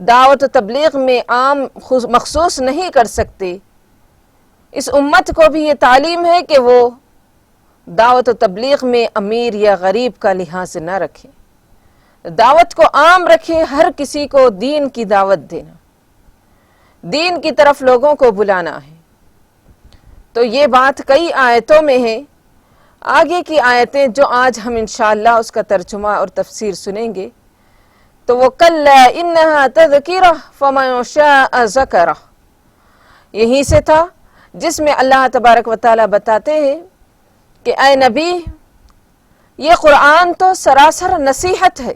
دعوت و تبلیغ میں عام مخصوص نہیں کر سکتے، اس امت کو بھی یہ تعلیم ہے کہ وہ دعوت و تبلیغ میں امیر یا غریب کا لحاظ نہ رکھے، دعوت کو عام رکھے، ہر کسی کو دین کی دعوت دینا، دین کی طرف لوگوں کو بلانا ہے۔ تو یہ بات کئی آیتوں میں ہے۔ آگے کی آیتیں جو آج ہم انشاءاللہ اس کا ترجمہ اور تفسیر سنیں گے، تو وہ کَلَّا إِنَّهَا تَذْكِرَةٌ فَمَن شَاءَ ذَكَرَهُ یہیں سے تھا جس میں اللہ تبارک و تعالیٰ بتاتے ہیں کہ اے نبی، یہ قرآن تو سراسر نصیحت ہے،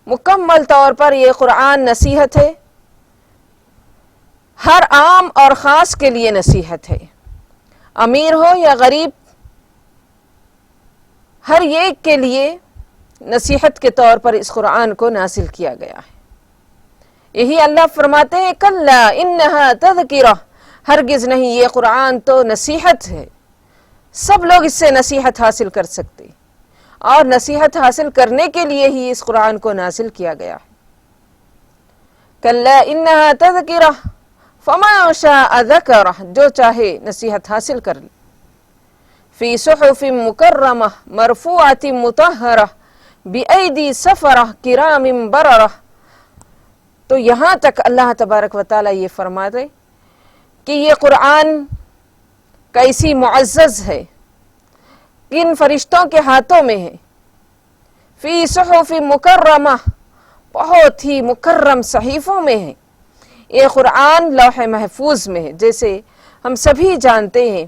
مکمل طور پر یہ قرآن نصیحت ہے، ہر عام اور خاص کے لیے نصیحت ہے، امیر ہو یا غریب، ہر ایک کے لیے نصیحت کے طور پر اس قرآن کو نازل کیا گیا ہے۔ یہی اللہ فرماتے ہیں کَلَّا إِنَّهَا تَذْكِرَةٌ، ہرگز نہیں، یہ قرآن تو نصیحت ہے، سب لوگ اس سے نصیحت حاصل کر سکتے، اور نصیحت حاصل کرنے کے لیے ہی اس قرآن کو نازل کیا گیا ہے۔ کَلَّا إِنَّهَا تَذْكِرَةٌ فَمَن شَاءَ ذَكَرَهُ، جو چاہے نصیحت حاصل کر لے۔ فِي صُحُفٍ مُكَرَّمَةٍ مَرْفُوعَةٍ مُطَهَّرَةٍ بِأَيْدِي سَفَرَةٍ كِرَامٍ بَرَرَةٍ۔ تو یہاں تک اللہ تبارک و تعالیٰ یہ فرما دے کہ یہ قرآن کیسی معزز ہے، کن فرشتوں کے ہاتھوں میں ہے۔ فی صحف مکرمہ، بہت ہی مکرم صحیفوں میں ہے۔ یہ قرآن لوح محفوظ میں ہے۔ جیسے ہم سبھی جانتے ہیں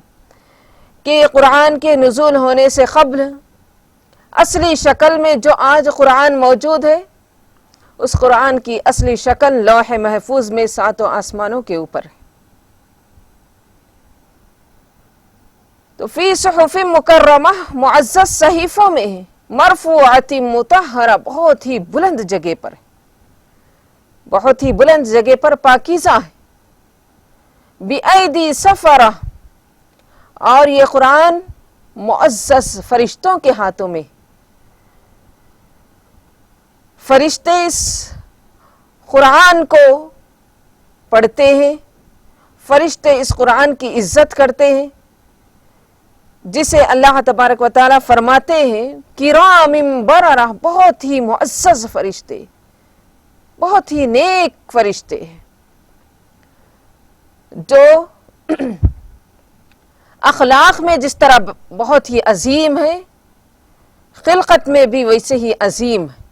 کہ قرآن کے نزول ہونے سے قبل اصلی شکل میں جو آج قرآن موجود ہے، اس قرآن کی اصلی شکل لوح محفوظ میں 7 آسمانوں کے اوپر ہے۔ تو فی صحف مکرمہ، معزز صحیفوں میں ہے، مرفوعۃ مطہرہ، بہت ہی بلند جگہ پر ہے، بہت ہی بلند جگہ پر پاکیزہ ہے۔ بِأَيْدِي سَفَرَةٍ، اور یہ قرآن معزز فرشتوں کے ہاتھوں میں، فرشتے اس قرآن کو پڑھتے ہیں، فرشتے اس قرآن کی عزت کرتے ہیں، جسے اللہ تبارک و تعالیٰ فرماتے ہیں کرام بررہ، بہت ہی معزز فرشتے، بہت ہی نیک فرشتے ہیں، جو اخلاق میں جس طرح بہت ہی عظیم ہے، خلقت میں بھی ویسے ہی عظیم ہے۔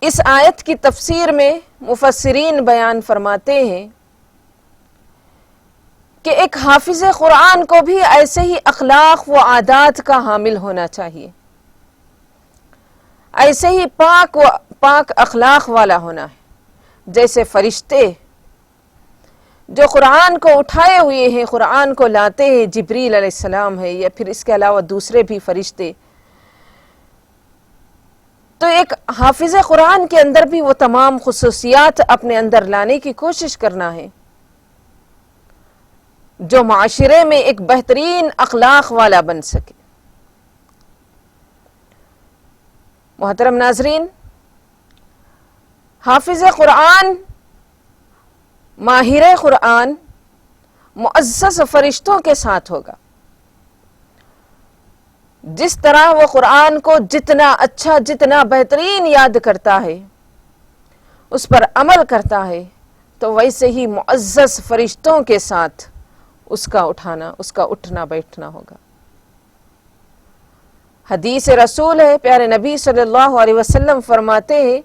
اس آیت کی تفسیر میں مفسرین بیان فرماتے ہیں کہ ایک حافظ قرآن کو بھی ایسے ہی اخلاق و عادات کا حامل ہونا چاہیے، ایسے ہی پاک اخلاق والا ہونا ہے، جیسے فرشتے جو قرآن کو اٹھائے ہوئے ہیں، قرآن کو لاتے ہیں، جبریل علیہ السلام ہے یا پھر اس کے علاوہ دوسرے بھی فرشتے، تو ایک حافظ قرآن کے اندر بھی وہ تمام خصوصیات اپنے اندر لانے کی کوشش کرنا ہے، جو معاشرے میں ایک بہترین اخلاق والا بن سکے۔ محترم ناظرین، حافظ قرآن، ماہر قرآن معزز فرشتوں کے ساتھ ہوگا۔ جس طرح وہ قرآن کو جتنا اچھا، جتنا بہترین یاد کرتا ہے، اس پر عمل کرتا ہے، تو ویسے ہی معزز فرشتوں کے ساتھ اس کا اٹھنا بیٹھنا ہوگا۔ حدیث رسول ہے، پیارے نبی صلی اللہ علیہ وسلم فرماتے ہیں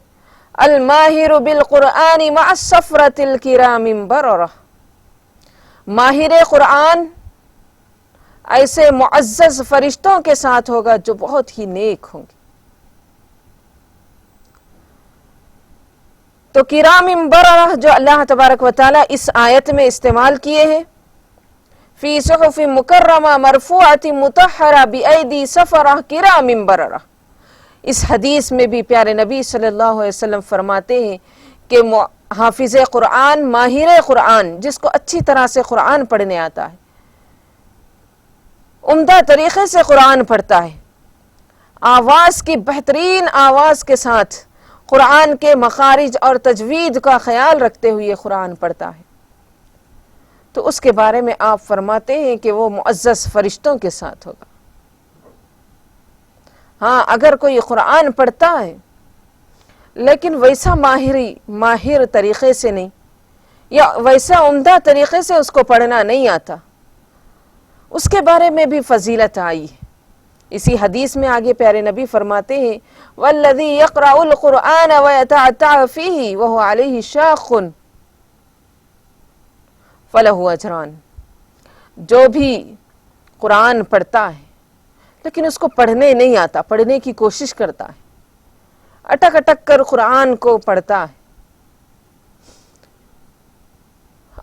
الماہر بالقرآن مع الصفرۃ الکرام بررہ، ماہر قرآن ایسے معزز فرشتوں کے ساتھ ہوگا جو بہت ہی نیک ہوں گے۔ تو کرام بررہ جو اللہ تبارک و تعالیٰ اس آیت میں استعمال کیے ہیں، فی صحف مکرمہ مرفوعۃ مطہرہ بایدی سفرہ کرام بررہ، اس حدیث میں بھی پیارے نبی صلی اللہ علیہ وسلم فرماتے ہیں کہ حافظ قرآن، ماہر قرآن، جس کو اچھی طرح سے قرآن پڑھنے آتا ہے، عمدہ طریقے سے قرآن پڑھتا ہے، آواز کی بہترین آواز کے ساتھ قرآن کے مخارج اور تجوید کا خیال رکھتے ہوئے قرآن پڑھتا ہے تو اس کے بارے میں آپ فرماتے ہیں کہ وہ معزز فرشتوں کے ساتھ ہوگا۔ ہاں، اگر کوئی قرآن پڑھتا ہے لیکن ویسا ماہر طریقے سے نہیں، یا ویسا عمدہ طریقے سے اس کو پڑھنا نہیں آتا، اس کے بارے میں بھی فضیلت آئی ہے۔ اسی حدیث میں آگے پیارے نبی فرماتے ہیں وَالَّذِي يَقْرَأُ الْقُرْآنَ وَيَتَعْتَعُ فِيهِ وَهُوَ عَلَيْهِ شَاقٌ فَلَهُ أَجْرَانِ، جو بھی قرآن پڑھتا ہے لیکن اس کو پڑھنے نہیں آتا، پڑھنے کی کوشش کرتا ہے، اٹک اٹک کر قرآن کو پڑھتا ہے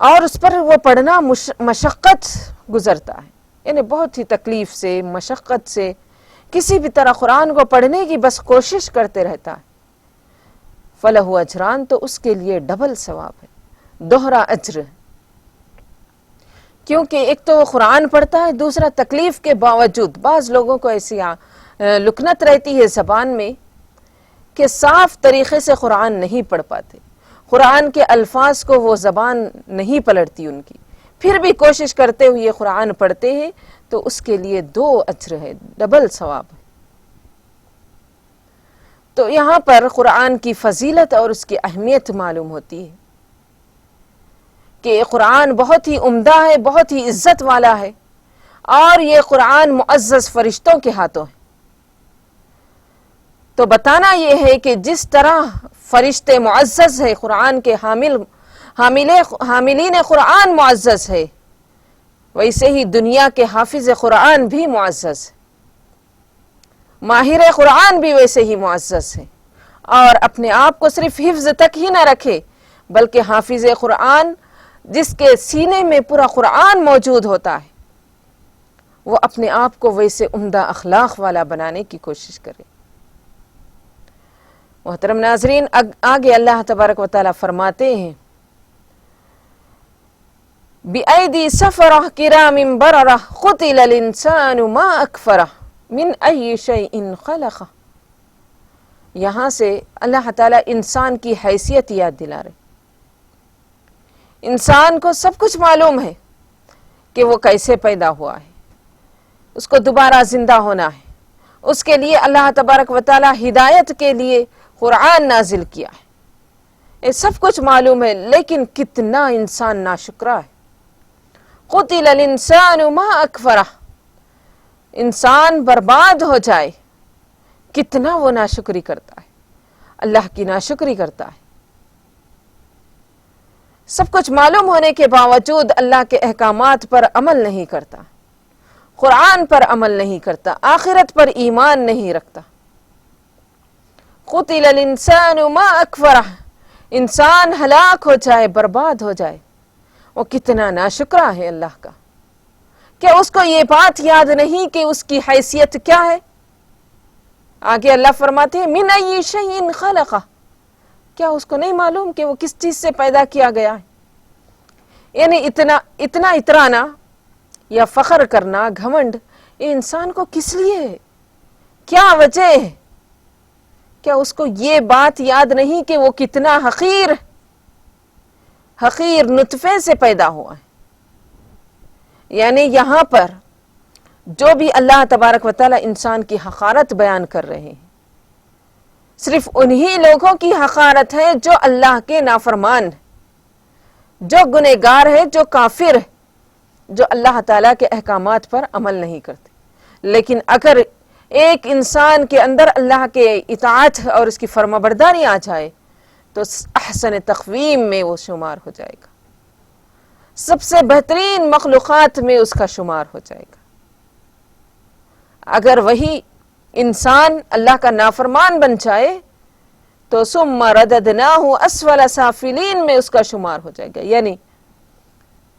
اور اس پر وہ پڑھنا مشقت گزرتا ہے، یعنی بہت ہی تکلیف سے، مشقت سے کسی بھی طرح قرآن کو پڑھنے کی بس کوشش کرتے رہتا ہے، فَلَهُ أَجْرَانِ، تو اس کے لیے ڈبل ثواب ہے، دوہرا اجر ہے، کیونکہ ایک تو وہ قرآن پڑھتا ہے، دوسرا تکلیف کے باوجود بعض لوگوں کو ایسی لکنت رہتی ہے زبان میں کہ صاف طریقے سے قرآن نہیں پڑھ پاتے، قرآن کے الفاظ کو وہ زبان نہیں پلٹتی ان کی، پھر بھی کوشش کرتے ہوئے قرآن پڑھتے ہیں تو اس کے لیے 2 اجر ہے، ڈبل ثواب ہے۔ تو یہاں پر قرآن کی فضیلت اور اس کی اہمیت معلوم ہوتی ہے کہ قرآن بہت ہی عمدہ ہے، بہت ہی عزت والا ہے، اور یہ قرآن معزز فرشتوں کے ہاتھوں ہے۔ تو بتانا یہ ہے کہ جس طرح فرشتے معزز ہے، قرآن کے حاملین قرآن معزز ہے، ویسے ہی دنیا کے حافظ قرآن بھی معزز ہے، ماہر قرآن بھی ویسے ہی معزز ہے، اور اپنے آپ کو صرف حفظ تک ہی نہ رکھے بلکہ حافظ قرآن جس کے سینے میں پورا قرآن موجود ہوتا ہے وہ اپنے آپ کو ویسے عمدہ اخلاق والا بنانے کی کوشش کرے۔ محترم ناظرین، آگے اللہ تبارک و تعالیٰ فرماتے ہیں بِأَيْدِي سَفَرَةٍ كِرَامٍ بَرَرَةٍ قُتِلَ الْإِنسَانُ مَا أَكْفَرَهُ مِنْ أَيِّ شَيْءٍ خَلَقَهُ، یہاں سے اللہ تعالیٰ انسان کی حیثیت یاد دلا رہے۔ انسان کو سب کچھ معلوم ہے کہ وہ کیسے پیدا ہوا ہے، اس کو دوبارہ زندہ ہونا ہے، اس کے لیے اللہ تبارک و تعالیٰ ہدایت کے لیے قرآن نازل کیا ہے، یہ سب کچھ معلوم ہے، لیکن کتنا انسان ناشکرا ہے۔ قُتِلَ الْإِنسَانُ مَا أَكْفَرَهُ، انسان برباد ہو جائے، کتنا وہ ناشکری کرتا ہے، اللہ کی ناشکری کرتا ہے۔ سب کچھ معلوم ہونے کے باوجود اللہ کے احکامات پر عمل نہیں کرتا، قرآن پر عمل نہیں کرتا، آخرت پر ایمان نہیں رکھتا۔ قُتِلَ الْإِنسَانُ مَا أَكْفَرَهُ، انسان ہلاک ہو جائے، برباد ہو جائے، وہ کتنا ناشکرا ہے اللہ کا۔ کیا اس کو یہ بات یاد نہیں کہ اس کی حیثیت کیا ہے؟ آگے اللہ فرماتے ہیں مِنْ أَيِّ شَيْءٍ خَلَقَهُ، کیا اس کو نہیں معلوم کہ وہ کس چیز سے پیدا کیا گیا ہے؟ یعنی اتنا اترانا یا فخر کرنا، گھمنڈ، یہ انسان کو کس لیے ہے؟ کیا وجہ ہے؟ کیا اس کو یہ بات یاد نہیں کہ وہ کتنا حقیر نطفے سے پیدا ہوا ہے؟ یعنی یہاں پر جو بھی اللہ تبارک و تعالی انسان کی حقارت بیان کر رہے ہیں، صرف انہی لوگوں کی حقارت ہے جو اللہ کے نافرمان، جو گنہگار ہے، جو کافر ہے، جو اللہ تعالیٰ کے احکامات پر عمل نہیں کرتے۔ لیکن اگر ایک انسان کے اندر اللہ کے اطاعت اور اس کی فرمانبرداری آ جائے تو احسن تقویم میں وہ شمار ہو جائے گا، سب سے بہترین مخلوقات میں اس کا شمار ہو جائے گا۔ اگر وہی انسان اللہ کا نافرمان بن جائے تو ثم رددناہ اسفل سافلین میں اس کا شمار ہو جائے گا، یعنی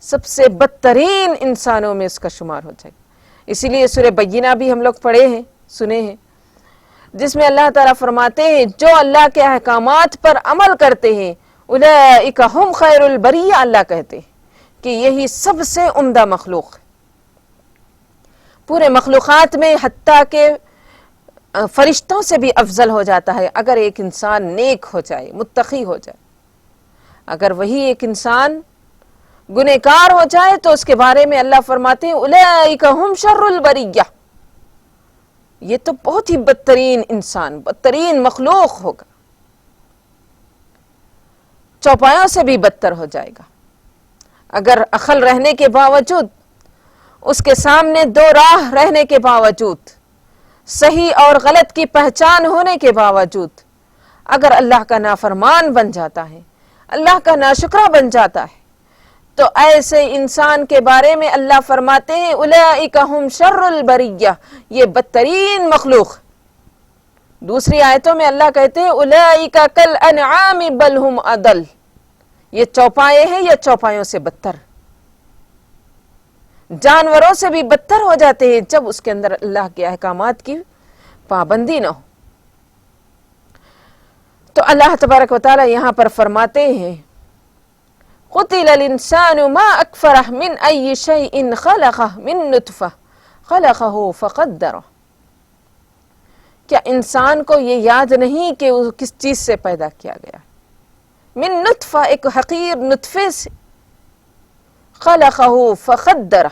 سب سے بدترین انسانوں میں اس کا شمار ہو جائے گا۔ اسی لیے سورہ بینہ بھی ہم لوگ پڑھے ہیں، سنے ہیں، جس میں اللہ تعالیٰ فرماتے ہیں جو اللہ کے احکامات پر عمل کرتے ہیں اولئک ہم خیر البریہ، اللہ کہتے ہیں کہ یہی سب سے عمدہ مخلوق ہے پورے مخلوقات میں، حتیٰ کہ فرشتوں سے بھی افضل ہو جاتا ہے اگر ایک انسان نیک ہو جائے، متقی ہو جائے۔ اگر وہی ایک انسان گنہگار ہو جائے تو اس کے بارے میں اللہ فرماتے ہیں اولئک ہم شر البریہ، یہ تو بہت ہی بدترین انسان، بدترین مخلوق ہوگا، چوپایوں سے بھی بدتر ہو جائے گا۔ اگر عقل رہنے کے باوجود، اس کے سامنے دو راہ رہنے کے باوجود، صحیح اور غلط کی پہچان ہونے کے باوجود اگر اللہ کا نافرمان بن جاتا ہے، اللہ کا ناشکرہ بن جاتا ہے، تو ایسے انسان کے بارے میں اللہ فرماتے ہیں اولئک ہم شر البریہ، یہ بدترین مخلوق۔ دوسری آیتوں میں اللہ کہتے ہیں اولئک کالانعام بل ہم اضل، یہ چوپائے ہیں یا چوپایوں سے بدتر، جانوروں سے بھی بدتر ہو جاتے ہیں جب اس کے اندر اللہ کے احکامات کی پابندی نہ ہو۔ تو اللہ تبارک و تعالی یہاں پر فرماتے ہیں قتل الانسان ما اکفرہ من ای شیء خلقہ من نطفہ خلقہ فقدرہ، کیا انسان کو یہ یاد نہیں کہ وہ کس چیز سے پیدا کیا گیا؟ من نطفہ، ایک حقیر نطفے سے، خلقہ فقدرہ،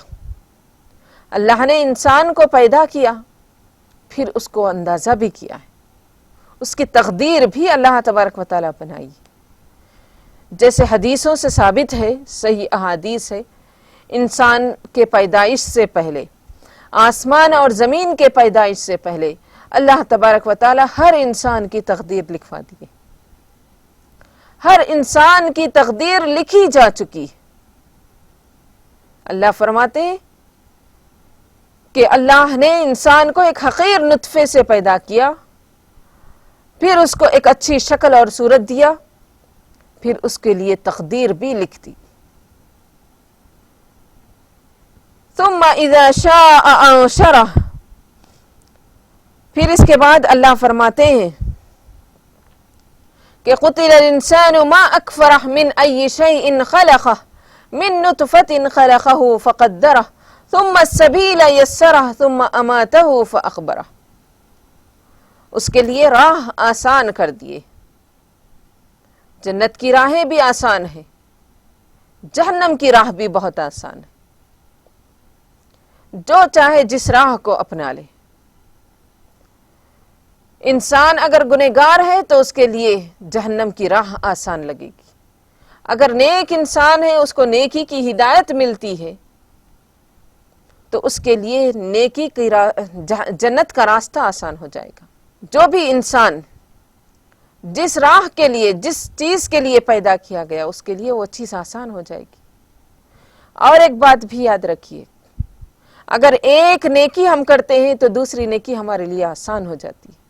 اللہ نے انسان کو پیدا کیا پھر اس کو اندازہ بھی کیا ہے، اس کی تقدیر بھی اللہ تبارک و تعالیٰ بنائی۔ جیسے حدیثوں سے ثابت ہے، صحیح احادیث ہے، انسان کے پیدائش سے پہلے، آسمان اور زمین کے پیدائش سے پہلے اللہ تبارک و تعالیٰ ہر انسان کی تقدیر لکھوا دیے، ہر انسان کی تقدیر لکھی جا چکی۔ اللہ فرماتے ہیں کہ اللہ نے انسان کو ایک حقیر نطفے سے پیدا کیا، پھر اس کو ایک اچھی شکل اور صورت دیا، پھر اس کے لیے تقدیر بھی لکھ دی۔ ثم اذا شاء انشرہ، پھر اس کے بعد اللہ فرماتے ہیں کہ قتل الانسان ما اکفرہ من ای شیء خلقہ من نطفۃ خلقہ فقدرہ ثم السبیل یسرہ ثم اماتہ فاقبرہ، اس کے لیے راہ آسان کر دیے، جنت کی راہیں بھی آسان ہیں، جہنم کی راہ بھی بہت آسان ہے، جو چاہے جس راہ کو اپنا لے۔ انسان اگر گنہگار ہے تو اس کے لیے جہنم کی راہ آسان لگے گی، اگر نیک انسان ہے اس کو نیکی کی ہدایت ملتی ہے تو اس کے لیے نیکی کی جنت کا راستہ آسان ہو جائے گا۔ جو بھی انسان جس راہ کے لیے، جس چیز کے لیے پیدا کیا گیا، اس کے لیے وہ چیز آسان ہو جائے گی۔ اور ایک بات بھی یاد رکھیے، اگر ایک نیکی ہم کرتے ہیں تو دوسری نیکی ہمارے لیے آسان ہو جاتی ہے۔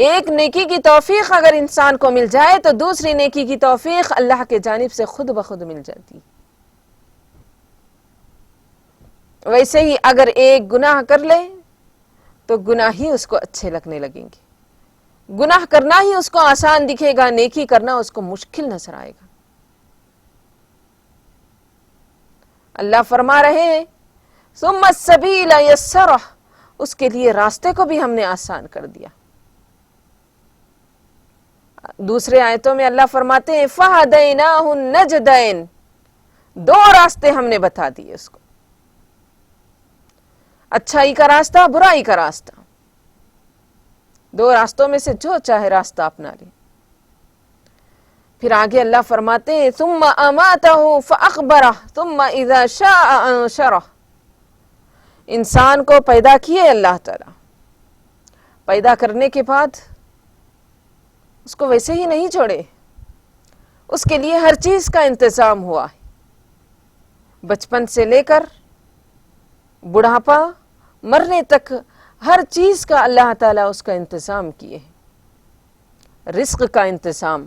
ایک نیکی کی توفیق اگر انسان کو مل جائے تو دوسری نیکی کی توفیق اللہ کے جانب سے خود بخود مل جاتی ہے۔ ویسے ہی اگر ایک گناہ کر لے تو گناہ ہی اس کو اچھے لگنے لگیں گے، گناہ کرنا ہی اس کو آسان دکھے گا، نیکی کرنا اس کو مشکل نظر آئے گا۔ اللہ فرما رہے ہیں ثم السبیل یسرہ، اس کے لیے راستے کو بھی ہم نے آسان کر دیا۔ دوسرے آیتوں میں اللہ فرماتے ہیں فہدیناہ النجدین، دو راستے ہم نے بتا دیے اس کو، اچھائی کا راستہ، برائی کا راستہ، دو راستوں میں سے جو چاہے راستہ اپنا لے۔ پھر آگے اللہ فرماتے ہیں ثم اماتہ فاقبرہ ثم اذا شاء انشرہ، انسان کو پیدا کیے اللہ تعالی، پیدا کرنے کے بعد اس کو ویسے ہی نہیں چھوڑے، اس کے لیے ہر چیز کا انتظام ہوا ہے، بچپن سے لے کر بڑھاپا، مرنے تک ہر چیز کا اللہ تعالیٰ اس کا انتظام کیے ہیں، رزق کا انتظام،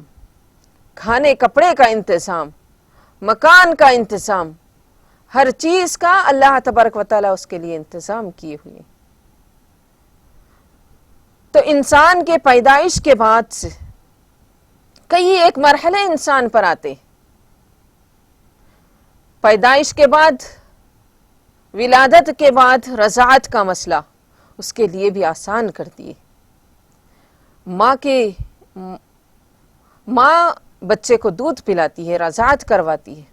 کھانے کپڑے کا انتظام، مکان کا انتظام، ہر چیز کا اللہ تبارک و تعالیٰ اس کے لیے انتظام کیے ہوئے ہیں۔ تو انسان کے پیدائش کے بعد سے کئی ایک مرحلے انسان پر آتے، پیدائش کے بعد ولادت کے بعد رضاعت کا مسئلہ اس کے لیے بھی آسان کر دیے. ماں بچے کو دودھ پلاتی ہے، رضاعت کرواتی ہے،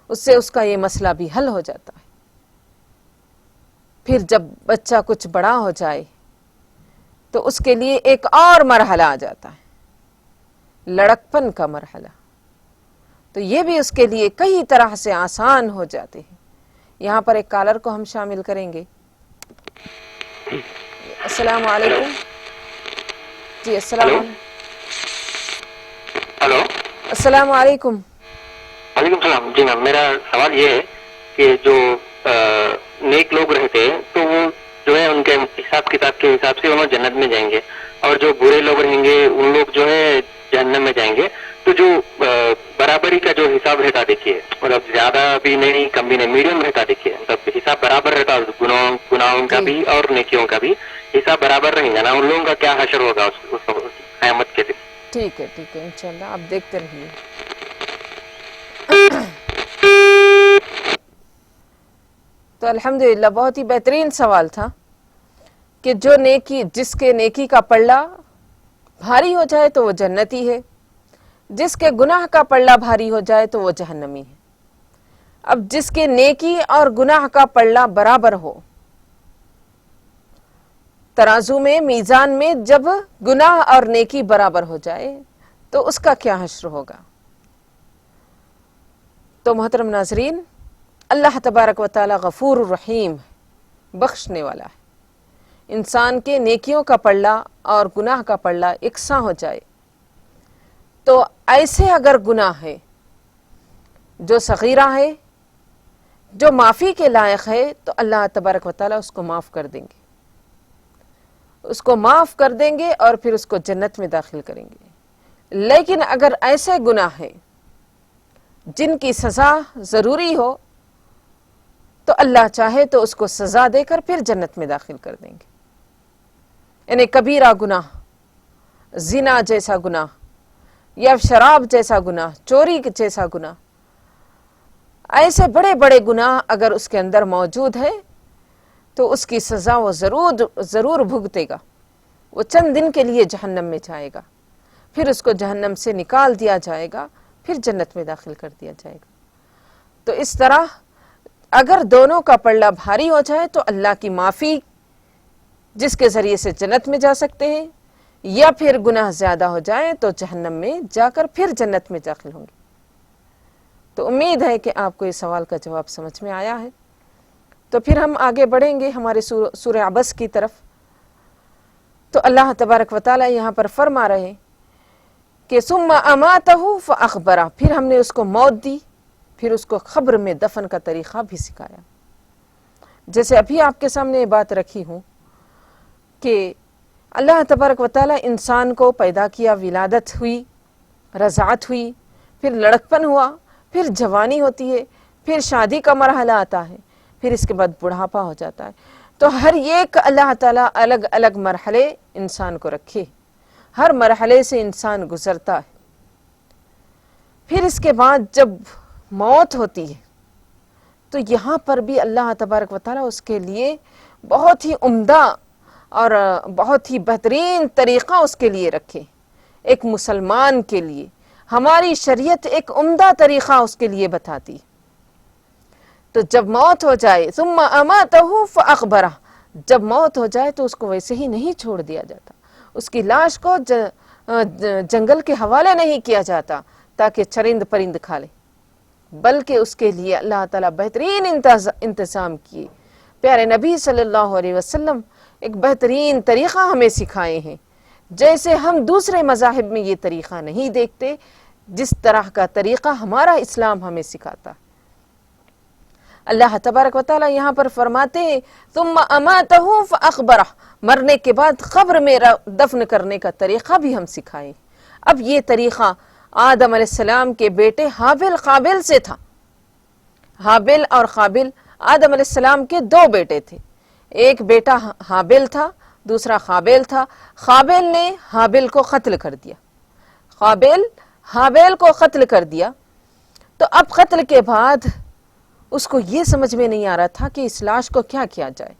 اس سے اس کا یہ مسئلہ بھی حل ہو جاتا ہے. پھر جب بچہ کچھ بڑا ہو جائے تو اس کے لیے ایک اور مرحلہ آ جاتا ہے، لڑکپن کا مرحلہ. تو یہ بھی اس کے لیے کئی طرح سے آسان ہو جاتے ہیں. یہاں پر ایک کالر کو ہم شامل کریں گے. السلام علیکم. جی السلام علیکم. ہلو، السلام علیکم. وعلیکم السلام. جی میم، میرا سوال یہ ہے کہ جو نیک لوگ رہتے ہیں تو وہ جو ہے ان کے حساب کتاب کے حساب سے انہوں جنت میں جائیں گے، اور جو برے لوگ رہیں گے ان لوگ جو ہے جہنم میں جائیں گے. تو جو برابری کا جو حساب رہتا دیکھیے، مطلب زیادہ بھی نہیں کم بھی نہیں، میڈیم رہتا دیکھیے، مطلب حساب برابر رہتا، گناہوں کا بھی اور نیکیوں کا بھی حساب برابر رہیں گا نا. ان لوگوں کا کیا حشر ہوگا اس قیامت کے دن؟ ٹھیک ہے انشاءاللہ آپ دیکھتے رہیے. تو الحمدللہ بہت ہی بہترین سوال تھا کہ جو نیکی، جس کے نیکی کا پلڑا بھاری ہو جائے تو وہ جنتی ہے، جس کے گناہ کا پلڑا بھاری ہو جائے تو وہ جہنمی ہے. اب جس کے نیکی اور گناہ کا پلڑا برابر ہو، ترازو میں، میزان میں جب گناہ اور نیکی برابر ہو جائے تو اس کا کیا حشر ہوگا. تو محترم ناظرین، اللہ تبارک و تعالی غفور الرحیم، بخشنے والا ہے. انسان کے نیکیوں کا پلڑا اور گناہ کا پلڑا یکساں ہو جائے تو ایسے اگر گناہ ہے جو صغیرہ ہے، جو معافی کے لائق ہے، تو اللہ تبارک و تعالی اس کو معاف کر دیں گے، اس کو معاف کر دیں گے اور پھر اس کو جنت میں داخل کریں گے. لیکن اگر ایسے گناہ ہیں جن کی سزا ضروری ہو تو اللہ چاہے تو اس کو سزا دے کر پھر جنت میں داخل کر دیں گے. یعنی کبیرہ گناہ، زنا جیسا گناہ یا شراب جیسا گناہ، چوری جیسا گناہ، ایسے بڑے بڑے گناہ اگر اس کے اندر موجود ہے تو اس کی سزا وہ ضرور بھگتے گا. وہ چند دن کے لیے جہنم میں جائے گا، پھر اس کو جہنم سے نکال دیا جائے گا، پھر جنت میں داخل کر دیا جائے گا. تو اس طرح اگر دونوں کا پلڑا بھاری ہو جائے تو اللہ کی معافی جس کے ذریعے سے جنت میں جا سکتے ہیں، یا پھر گناہ زیادہ ہو جائے تو جہنم میں جا کر پھر جنت میں داخل ہوں گے. تو امید ہے کہ آپ کو یہ سوال کا جواب سمجھ میں آیا ہے. تو پھر ہم آگے بڑھیں گے ہمارے سورہ عبس کی طرف. تو اللہ تبارک و تعالی یہاں پر فرما رہے کہ ثم اماتہ فاخبرہ، پھر ہم نے اس کو موت دی، پھر اس کو قبر میں دفن کا طریقہ بھی سکھایا. جیسے ابھی آپ کے سامنے یہ بات رکھی ہوں کہ اللہ تبارک و تعالی انسان کو پیدا کیا، ولادت ہوئی، رضاعت ہوئی، پھر لڑکپن ہوا، پھر جوانی ہوتی ہے، پھر شادی کا مرحلہ آتا ہے، پھر اس کے بعد بڑھاپا ہو جاتا ہے. تو ہر ایک اللہ تعالیٰ الگ الگ مرحلے انسان کو رکھے، ہر مرحلے سے انسان گزرتا ہے. پھر اس کے بعد جب موت ہوتی ہے تو یہاں پر بھی اللہ تبارک و تعالیٰ اس کے لیے بہت ہی عمدہ اور بہت ہی بہترین طریقہ اس کے لیے رکھے. ایک مسلمان کے لیے ہماری شریعت ایک عمدہ طریقہ اس کے لیے بتاتی. تو جب موت ہو جائے ثم اماتہ فاخبرہ، جب موت ہو جائے تو اس کو ویسے ہی نہیں چھوڑ دیا جاتا، اس کی لاش کو جنگل کے حوالے نہیں کیا جاتا تاکہ چرند پرند کھا لے، بلکہ اس کے لیے اللہ تعالیٰ بہترین انتظام کیے. پیارے نبی صلی اللہ علیہ وسلم ایک بہترین طریقہ ہمیں سکھائے ہیں، جیسے ہم دوسرے مذاہب میں یہ طریقہ نہیں دیکھتے، جس طرح کا طریقہ ہمارا اسلام ہمیں سکھاتا. اللہ تبارک و تعالیٰ یہاں پر فرماتے ہیں ثم اماتہ فاخبرہ، مرنے کے بعد قبر میں دفن کرنے کا طریقہ بھی ہم سکھائیں. اب یہ طریقہ آدم علیہ السلام کے بیٹے حابل قابل سے تھا. حابل اور قابل آدم علیہ السلام کے دو بیٹے تھے، ایک بیٹا حابل تھا، دوسرا قابل تھا. قابل نے حابل کو قتل کر دیا، قابل حابل کو قتل کر دیا. تو اب قتل کے بعد اس کو یہ سمجھ میں نہیں آ رہا تھا کہ اس لاش کو کیا کیا جائے.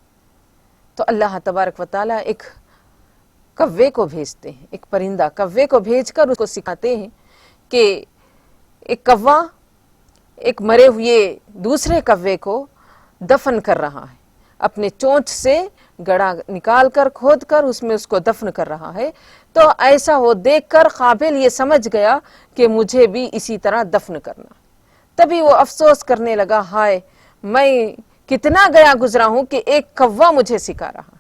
تو اللہ تبارک و تعالیٰ ایک کوے کو بھیجتے ہیں, ایک پرندہ کوے کو بھیج کر اس کو سکھاتے ہیں کہ ایک کوا ایک مرے ہوئے دوسرے کوے کو دفن کر رہا ہے, اپنے چونچ سے گڑھا نکال کر کھود کر اس میں اس کو دفن کر رہا ہے. تو ایسا وہ دیکھ کر قابل یہ سمجھ گیا کہ مجھے بھی اسی طرح دفن کرنا. تبھی وہ افسوس کرنے لگا, ہائے میں کتنا گیا گزرا ہوں کہ ایک کوا مجھے سکھا رہا ہے.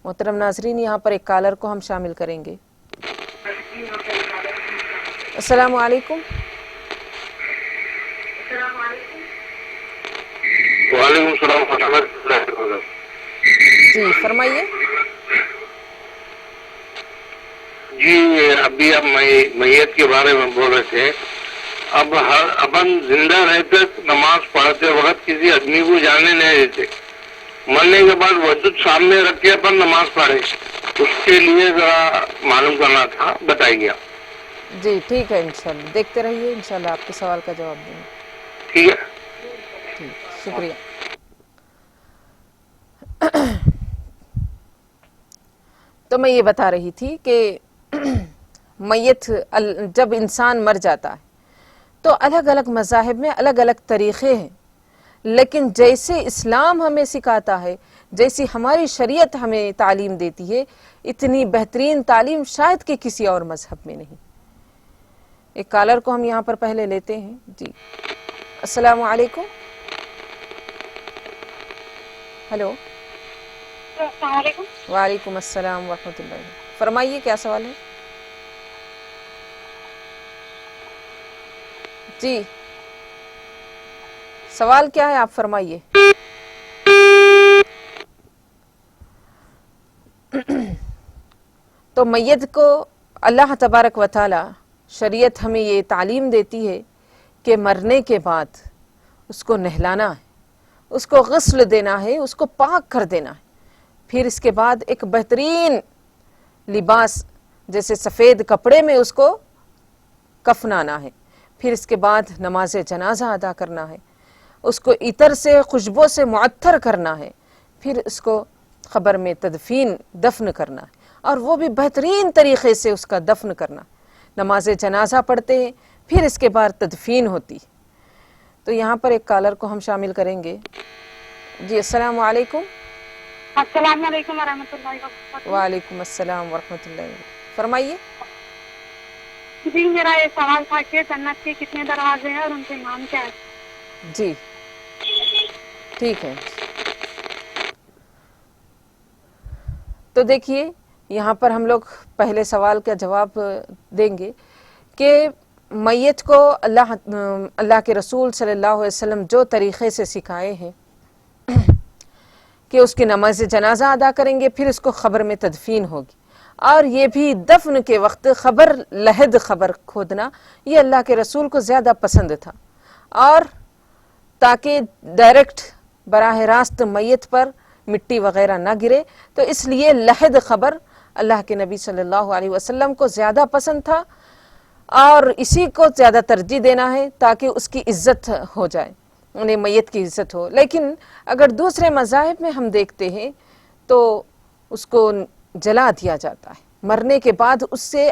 محترم ناظرین, یہاں پر ایک کالر کو ہم شامل کریں گے. السلام علیکم. وعلیکم السلام ورحمۃ اللہ وبرکاتہ. جی فرمائیے. جی ابھی آپ میت کے بارے میں بول رہے تھے. اب اپن زندہ رہتے نماز پڑھتے وقت کسی آدمی کو جانے نہیں دیتے, مرنے کے بعد وجود سامنے رکھ کے اپن نماز پڑھے, اس کے لیے ذرا معلوم کرنا تھا, بتائیے. جی ٹھیک ہے, انشاءاللہ دیکھتے رہیے, انشاءاللہ آپ کے سوال کا جواب دیں گے. ٹھیک ہے, ٹھیک, شکریہ. تو میں یہ بتا رہی تھی کہ میت جب انسان مر جاتا ہے تو الگ الگ مذاہب میں الگ الگ طریقے ہیں, لیکن جیسے اسلام ہمیں سکھاتا ہے, جیسی ہماری شریعت ہمیں تعلیم دیتی ہے, اتنی بہترین تعلیم شاید کہ کسی اور مذہب میں نہیں. ایک کالر کو ہم یہاں پر پہلے لیتے ہیں. جی السلام علیکم. ہیلو. السلام علیکم. وعلیکم السلام ورحمۃ اللہ. فرمائیے کیا سوال ہے. جی سوال کیا ہے, آپ فرمائیے. تو میت کو اللہ تبارک و تعالی شریعت ہمیں یہ تعلیم دیتی ہے کہ مرنے کے بعد اس کو نہلانا ہے, اس کو غسل دینا ہے, اس کو پاک کر دینا ہے. پھر اس کے بعد ایک بہترین لباس جیسے سفید کپڑے میں اس کو کفنانا ہے. پھر اس کے بعد نماز جنازہ ادا کرنا ہے, اس کو عطر سے خوشبو سے معطر کرنا ہے. پھر اس کو قبر میں دفن کرنا ہے, اور وہ بھی بہترین طریقے سے اس کا دفن کرنا. نماز جنازہ پڑھتے ہیں, پھر اس کے بعد تدفین ہوتی. تو یہاں پر ایک کالر کو ہم شامل کریں گے. جی السلام علیکم. السلام علیکم ورحمۃ اللہ وبرکاتہ. وعلیکم السلام ورحمۃ اللہ وبرکاتہ. فرمائیے. جی میرا یہ سوال تھا کہ جنت کے کتنے دروازے ہیں اور ان کے نام کیا ہے. جی ٹھیک ہے. تو دیکھیے یہاں پر ہم لوگ پہلے سوال کا جواب دیں گے کہ میت کو اللہ کے رسول صلی اللہ علیہ وسلم جو طریقے سے سکھائے ہیں کہ اس کی نماز جنازہ ادا کریں گے, پھر اس کو قبر میں تدفین ہوگی, اور یہ بھی دفن کے وقت لحد قبر کھودنا یہ اللہ کے رسول کو زیادہ پسند تھا, اور تاکہ ڈائریکٹ براہ راست میت پر مٹی وغیرہ نہ گرے, تو اس لیے لحد قبر اللہ کے نبی صلی اللہ علیہ وسلم کو زیادہ پسند تھا, اور اسی کو زیادہ ترجیح دینا ہے تاکہ اس کی عزت ہو جائے, انہیں میت کی عزت ہو. لیکن اگر دوسرے مذاہب میں ہم دیکھتے ہیں تو اس کو جلا دیا جاتا ہے, مرنے کے بعد اس سے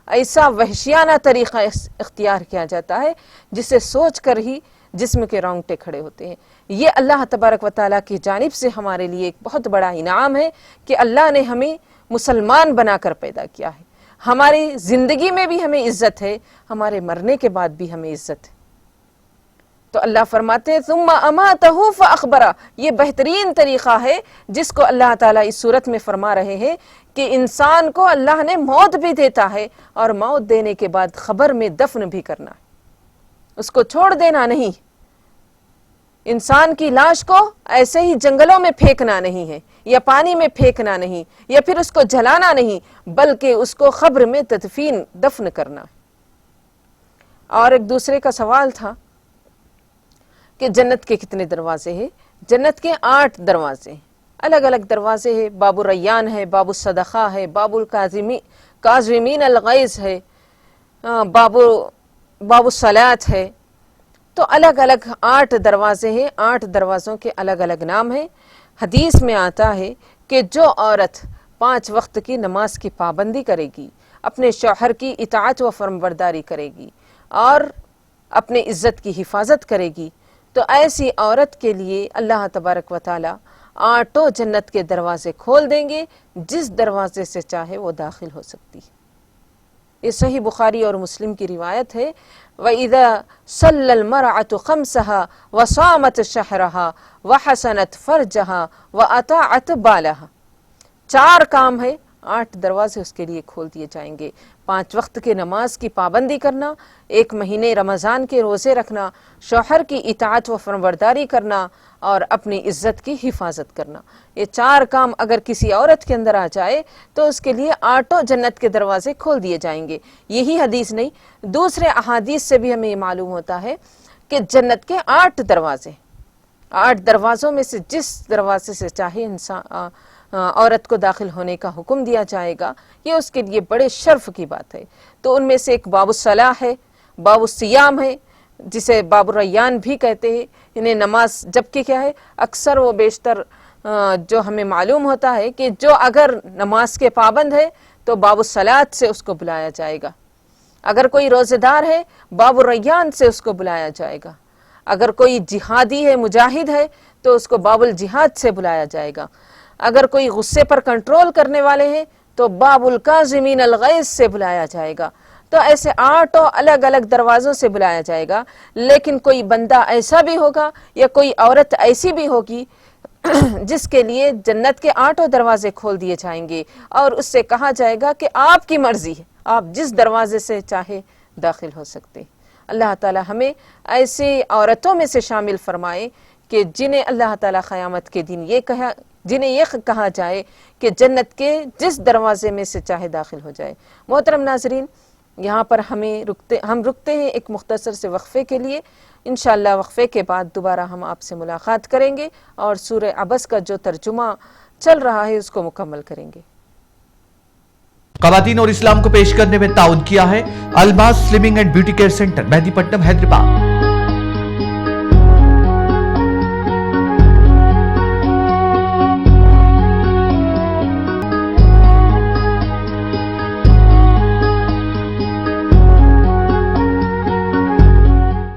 ایسا وحشیانہ طریقہ اختیار کیا جاتا ہے جسے سوچ کر ہی جسم کے رونگٹے کھڑے ہوتے ہیں. یہ اللہ تبارک و تعالیٰ کی جانب سے ہمارے لیے ایک بہت بڑا انعام ہے کہ اللہ نے ہمیں مسلمان بنا کر پیدا کیا ہے. ہماری زندگی میں بھی ہمیں عزت ہے, ہمارے مرنے کے بعد بھی ہمیں عزت ہے. تو اللہ فرماتے ہیں ثم اماتہ فاخبرہ, یہ بہترین طریقہ ہے جس کو اللہ تعالیٰ اس صورت میں فرما رہے ہیں کہ انسان کو اللہ نے موت بھی دیتا ہے, اور موت دینے کے بعد قبر میں دفن بھی کرنا ہے, اس کو چھوڑ دینا نہیں. انسان کی لاش کو ایسے ہی جنگلوں میں پھینکنا نہیں ہے, یا پانی میں پھینکنا نہیں, یا پھر اس کو جلانا نہیں, بلکہ اس کو قبر میں دفن کرنا. اور ایک دوسرے کا سوال تھا کہ جنت کے کتنے دروازے ہیں. جنت کے 8 دروازے ہیں, الگ الگ دروازے ہیں. باب الریان ہے, باب الصدقہ ہے, باب الکاظمین الغیظ ہے, باب الصلاۃ ہے, تو الگ الگ 8 دروازے ہیں، 8 دروازوں کے الگ الگ نام ہیں۔ حدیث میں آتا ہے کہ جو عورت 5 وقت کی نماز کی پابندی کرے گی، اپنے شوہر کی اطاعت و فرمانبرداری کرے گی اور اپنے عزت کی حفاظت کرے گی، تو ایسی عورت کے لیے اللہ تبارک و تعالی 8 جنت کے دروازے کھول دیں گے، جس دروازے سے چاہے وہ داخل ہو سکتی ہے۔ یہ صحیح بخاری اور مسلم کی روایت ہے۔ وَإِذَا صَلَّى الْمَرْأَةُ خَمْسَهَا وَصَامَتْ شَهْرَهَا وَحَسَنَتْ فَرْجَهَا وَأَطَاعَتْ بَالَهَا، 4 کام ہے، 8 دروازے اس کے لیے کھول دیے جائیں گے۔ 5 وقت کے نماز کی پابندی کرنا، 1 مہینے رمضان کے روزے رکھنا، شوہر کی اطاعت و فرمانبرداری کرنا اور اپنی عزت کی حفاظت کرنا۔ یہ 4 کام اگر کسی عورت کے اندر آ جائے تو اس کے لیے 8 جنت کے دروازے کھول دیے جائیں گے۔ یہی حدیث نہیں، دوسرے احادیث سے بھی ہمیں یہ معلوم ہوتا ہے کہ جنت کے 8 دروازے، 8 دروازوں میں سے جس دروازے سے چاہے انسان عورت کو داخل ہونے کا حکم دیا جائے گا، یہ اس کے لیے بڑے شرف کی بات ہے۔ تو ان میں سے ایک باب الصلاح ہے، باب الصیام ہے، جسے باب الریان بھی کہتے ہیں۔ انہیں نماز، جبکہ کیا ہے، اکثر و بیشتر جو ہمیں معلوم ہوتا ہے کہ جو اگر نماز کے پابند ہے تو باب الصلاۃ سے اس کو بلایا جائے گا، اگر کوئی روزے دار ہے باب الریان سے اس کو بلایا جائے گا، اگر کوئی جہادی ہے، مجاہد ہے، تو اس کو باب الجہاد سے بلایا جائے گا، اگر کوئی غصے پر کنٹرول کرنے والے ہیں تو باب الکاظمین الغیظ سے بلایا جائے گا۔ تو ایسے 8 الگ الگ دروازوں سے بلایا جائے گا۔ لیکن کوئی بندہ ایسا بھی ہوگا یا کوئی عورت ایسی بھی ہوگی جس کے لیے جنت کے 8 دروازے کھول دیے جائیں گے اور اس سے کہا جائے گا کہ آپ کی مرضی ہے، آپ جس دروازے سے چاہے داخل ہو سکتے۔ اللہ تعالی ہمیں ایسی عورتوں میں سے شامل فرمائے کہ جنہیں اللہ تعالی قیامت کے دن جنہیں یہ کہا جائے کہ جنت کے جس دروازے میں سے چاہے داخل ہو جائے۔ محترم ناظرین، یہاں پر ہم رکتے ہیں ایک مختصر سے وقفے کے لیے۔ انشاءاللہ وقفے کے بعد دوبارہ ہم آپ سے ملاقات کریں گے اور سورہ عبس کا جو ترجمہ چل رہا ہے اس کو مکمل کریں گے۔ خواتین اور اسلام کو پیش کرنے میں تعاون کیا ہے Almas slimming and beauty care centre, Mehdipatnam, Hyderabad.